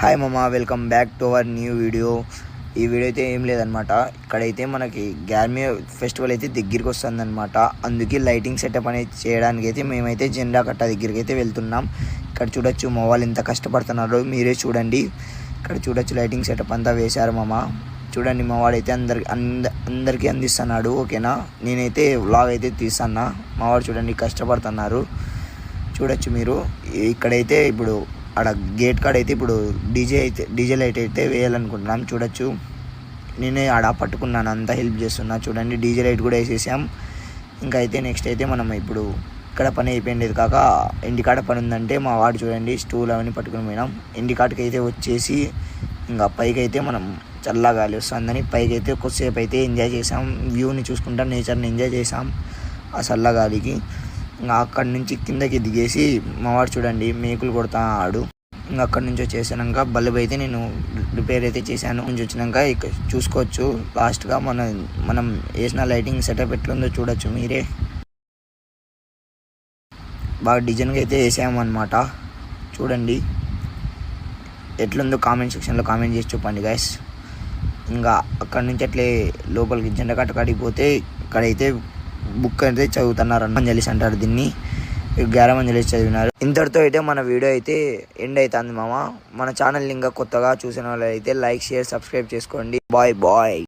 Hi మామా, welcome back to our new video. ఈ video అయితే ఏం లేదనమాట. ఇక్కడైతే మనకి గ్యార్మీ ఫెస్టివల్ అయితే దగ్గరికి వస్తుందన్నమాట. అందుకే లైటింగ్ సెటప్ అనేది చేయడానికి అయితే మేమైతే జెండా కట్ట దగ్గరికి అయితే వెళ్తున్నాం. ఇక్కడ చూడొచ్చు మా వాళ్ళు ఎంత కష్టపడుతున్నారో మీరే చూడండి. ఇక్కడ చూడొచ్చు లైటింగ్ సెటప్ అంతా వేశారు మామ. చూడండి మా వాడైతే అందరికీ అందిస్తున్నాడు. ఓకేనా, నేనైతే వ్లాగ్ అయితే తీస్తున్నా. మా వాడు చూడండి కష్టపడుతున్నారు. చూడొచ్చు మీరు. ఇక్కడైతే ఇప్పుడు ఆడ గేట్ కాడ అయితే ఇప్పుడు డీజే లైట్ అయితే వేయాలనుకుంటున్నాం. చూడొచ్చు నేనే ఆడ పట్టుకున్నాను, అంతా హెల్ప్ చేస్తున్నా. చూడండి డీజే లైట్ కూడా వేసేసాం. ఇంకా అయితే నెక్స్ట్ అయితే మనం ఇప్పుడు ఇక్కడ పని అయిపోయింది కాక ఇంటికాడ పని ఉందంటే మా వాడు చూడండి స్టూల్ అవన్నీ పట్టుకుని పోయినాం. ఇంటికాడికి అయితే వచ్చేసి ఇంకా పైకి అయితే మనం చల్లగా గాలి వస్తుందని పైకి అయితే కొద్దిసేపు అయితే ఎంజాయ్ చేసాం. వ్యూని చూసుకుంటా నేచర్ని ఎంజాయ్ చేసాం ఆ చల్లగాలికి. ఇంకా అక్కడి నుంచి కిందకి దిగేసి మావాడు చూడండి మేకులు కొడతాడు. ఇంకా అక్కడి నుంచి వచ్చేసాక బల్బ్ అయితే నేను రిపేర్ అయితే చేశాను. నుంచి వచ్చినాక ఇక్కడ చూసుకోవచ్చు లాస్ట్గా మనం వేసిన లైటింగ్ సెటప్ ఎట్లుందో చూడొచ్చు మీరే. బాగా డిజైన్గా అయితే వేసామన్నమాట. చూడండి ఎట్లుందో కామెంట్ సెక్షన్లో కామెంట్ చేసి చెప్పండి గైస్. ఇంకా అక్కడి నుంచి అట్లే లోపలికి జెండా కట్టకాడికి పోతే ఇక్కడైతే బుక్ అయితే చదువుతున్నారు. అంజలిస్ అంటారు దీన్ని, 11 అంజలిస్ చదివినారు. ఇంతటితో అయితే మన వీడియో అయితే ఎండ్ అవుతుంది మామ. మన ఛానల్ ఇంకా కొత్తగా చూసిన వాళ్ళు అయితే లైక్, షేర్, సబ్స్క్రైబ్ చేసుకోండి. Bye bye.